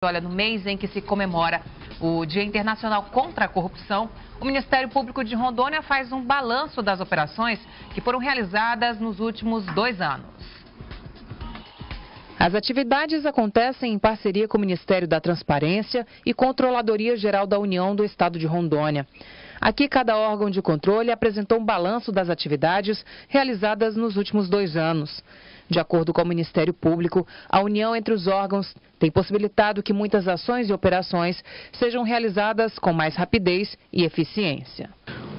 Olha, no mês em que se comemora o Dia Internacional contra a Corrupção, o Ministério Público de Rondônia faz um balanço das operações que foram realizadas nos últimos 2 anos. As atividades acontecem em parceria com o Ministério da Transparência e Controladoria Geral da União do Estado de Rondônia. Aqui, cada órgão de controle apresentou um balanço das atividades realizadas nos últimos 2 anos. De acordo com o Ministério Público, a união entre os órgãos tem possibilitado que muitas ações e operações sejam realizadas com mais rapidez e eficiência.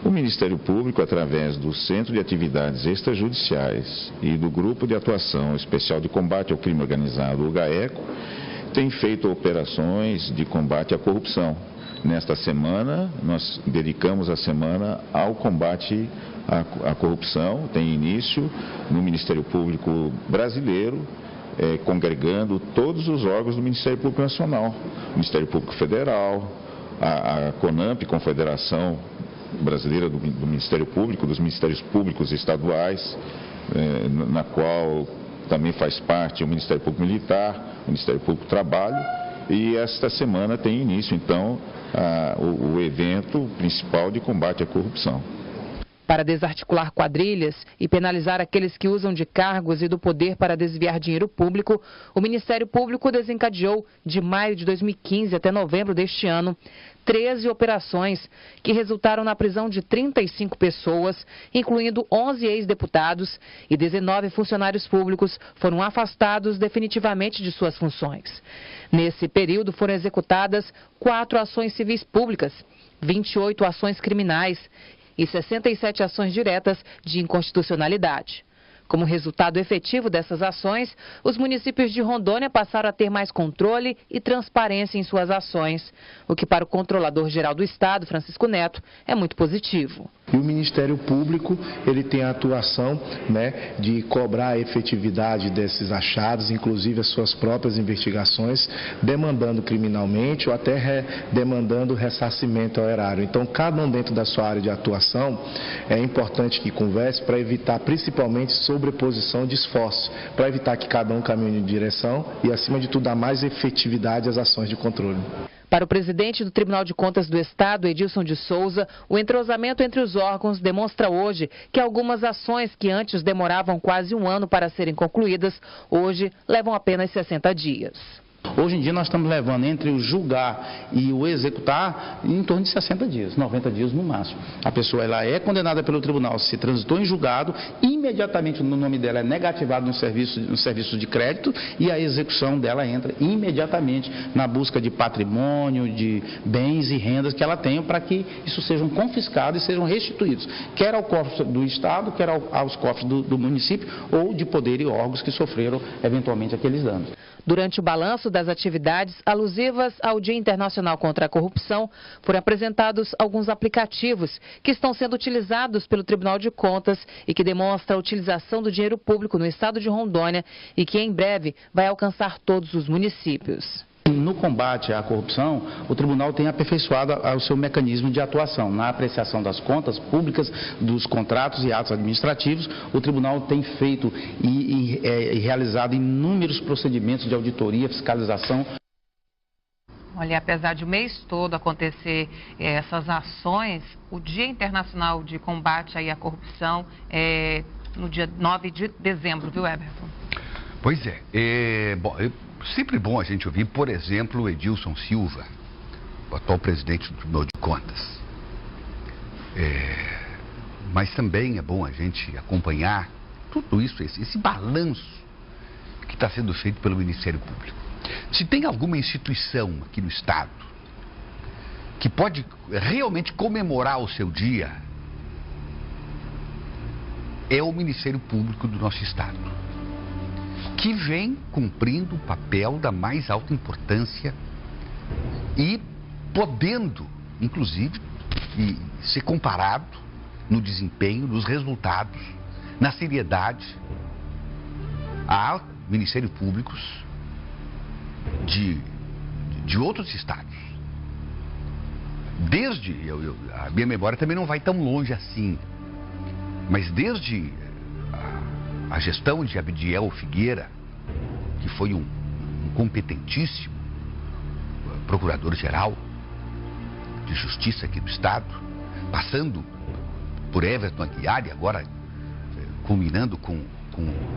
O Ministério Público, através do Centro de Atividades Extrajudiciais e do Grupo de Atuação Especial de Combate ao Crime Organizado, o GAECO, tem feito operações de combate à corrupção. Nesta semana, nós dedicamos a semana ao combate à corrupção, tem início no Ministério Público Brasileiro, congregando todos os órgãos do Ministério Público Nacional, Ministério Público Federal, a CONAMP, Confederação Brasileira do Ministério Público, dos Ministérios Públicos Estaduais, na qual também faz parte o Ministério Público Militar, o Ministério Público do Trabalho, e esta semana tem início, então, o evento principal de combate à corrupção. Para desarticular quadrilhas e penalizar aqueles que usam de cargos e do poder para desviar dinheiro público, o Ministério Público desencadeou, de maio de 2015 até novembro deste ano, 13 operações que resultaram na prisão de 35 pessoas, incluindo 11 ex-deputados, e 19 funcionários públicos foram afastados definitivamente de suas funções. Nesse período foram executadas 4 ações civis públicas, 28 ações criminais e 67 ações diretas de inconstitucionalidade. Como resultado efetivo dessas ações, os municípios de Rondônia passaram a ter mais controle e transparência em suas ações, o que para o Controlador-Geral do Estado, Francisco Neto, é muito positivo. E o Ministério Público, ele tem a atuação, de cobrar a efetividade desses achados, inclusive as suas próprias investigações, demandando criminalmente ou até demandando ressarcimento ao erário. Então, cada um dentro da sua área de atuação, é importante que converse para evitar principalmente sobreposição de esforços, para evitar que cada um caminhe em direção e, acima de tudo, dar mais efetividade às ações de controle. Para o presidente do Tribunal de Contas do Estado, Edilson de Souza, o entrosamento entre os órgãos demonstra hoje que algumas ações que antes demoravam quase 1 ano para serem concluídas, hoje levam apenas 60 dias. Hoje em dia nós estamos levando entre o julgar e o executar em torno de 60 dias, 90 dias no máximo. A pessoa ela é condenada pelo tribunal, se transitou em julgado, imediatamente o nome dela é negativado no serviço de crédito e a execução dela entra imediatamente na busca de patrimônio, de bens e rendas que ela tem para que isso sejam confiscados e sejam restituídos, quer ao cofre do Estado, quer aos cofres do município ou de poder e órgãos que sofreram eventualmente aqueles danos. Durante o balanço das atividades alusivas ao Dia Internacional contra a Corrupção, foram apresentados alguns aplicativos que estão sendo utilizados pelo Tribunal de Contas e que demonstram a utilização do dinheiro público no estado de Rondônia e que em breve vai alcançar todos os municípios. No combate à corrupção, o tribunal tem aperfeiçoado o seu mecanismo de atuação. Na apreciação das contas públicas, dos contratos e atos administrativos, o tribunal tem feito e realizado inúmeros procedimentos de auditoria, fiscalização. Olha, apesar de o mês todo acontecer essas ações, o Dia Internacional de Combate à Corrupção é no dia 9 de dezembro, viu, Everton? Pois é. Sempre bom a gente ouvir, por exemplo, o Edilson Silva, o atual presidente do Tribunal de Contas. Mas também é bom a gente acompanhar tudo isso, esse balanço que está sendo feito pelo Ministério Público. Se tem alguma instituição aqui no Estado que pode realmente comemorar o seu dia, é o Ministério Público do nosso Estado, que vem cumprindo o papel da mais alta importância e podendo, inclusive, ser comparado no desempenho, nos resultados, na seriedade, a Ministérios Públicos de outros estados. A minha memória também não vai tão longe assim, mas desde a gestão de Abdiel Figueira, que foi um competentíssimo procurador-geral de Justiça aqui do Estado, passando por Everton Aguiar e agora culminando com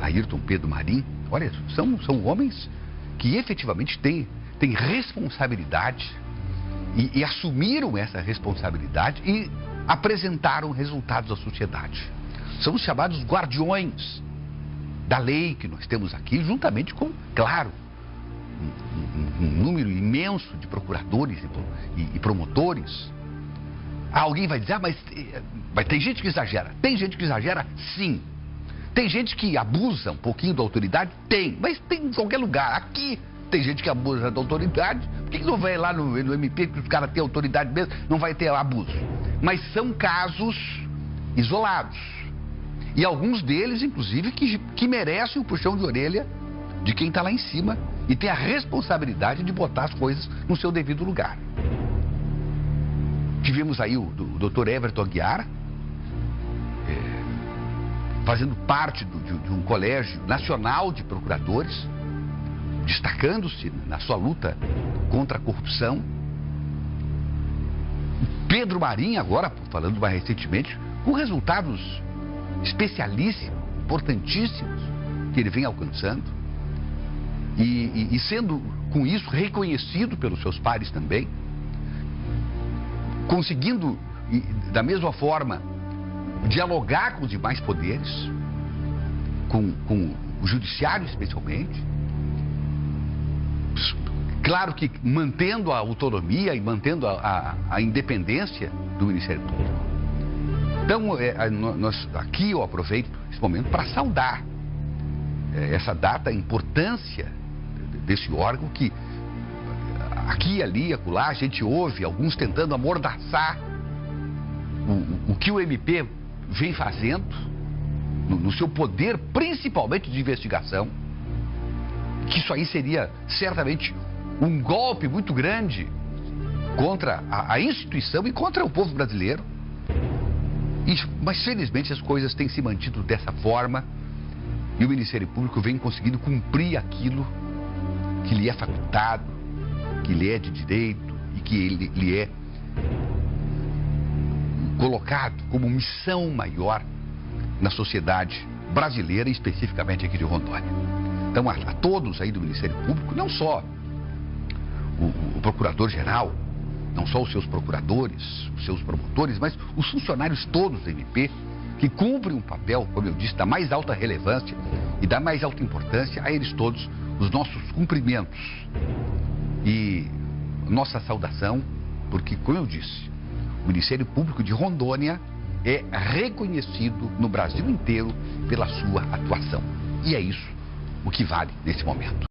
Ayrton Pedro Marim. Olha, são homens que efetivamente têm responsabilidade e assumiram essa responsabilidade e apresentaram resultados à sociedade. São os chamados guardiões da lei que nós temos aqui, juntamente com, claro, um número imenso de procuradores e promotores. Alguém vai dizer, mas tem gente que exagera. Tem gente que exagera, sim. Tem gente que abusa um pouquinho da autoridade, tem. Mas tem em qualquer lugar. Aqui tem gente que abusa da autoridade. Por que não vai lá no MP, que os caras têm autoridade mesmo, não vai ter abuso? Mas são casos isolados. E alguns deles, inclusive, que merecem o puxão de orelha de quem está lá em cima e tem a responsabilidade de botar as coisas no seu devido lugar. Tivemos aí o Dr. Everton Aguiar, fazendo parte de um colégio nacional de procuradores, destacando-se na sua luta contra a corrupção. Pedro Marim, agora, falando mais recentemente, com resultados especialíssimos, importantíssimos, que ele vem alcançando. E sendo, com isso, reconhecido pelos seus pares também, conseguindo, da mesma forma, dialogar com os demais poderes, com o judiciário especialmente, claro que mantendo a autonomia e mantendo a independência do Ministério Público. Então, aqui eu aproveito esse momento para saudar essa data, a importância desse órgão que aqui, ali, acolá, a gente ouve alguns tentando amordaçar o que o MP vem fazendo no seu poder, principalmente de investigação, que isso aí seria certamente um golpe muito grande contra a instituição e contra o povo brasileiro. Mas felizmente as coisas têm se mantido dessa forma e o Ministério Público vem conseguindo cumprir aquilo que lhe é facultado, que lhe é de direito e que lhe é colocado como missão maior na sociedade brasileira e especificamente aqui de Rondônia. Então, a todos aí do Ministério Público, não só o Procurador-Geral, não só os seus procuradores, os seus promotores, mas os funcionários todos do MP, que cumprem um papel, como eu disse, da mais alta relevância e da mais alta importância, a eles todos os nossos cumprimentos e nossa saudação, porque, como eu disse, o Ministério Público de Rondônia é reconhecido no Brasil inteiro pela sua atuação. E é isso o que vale nesse momento.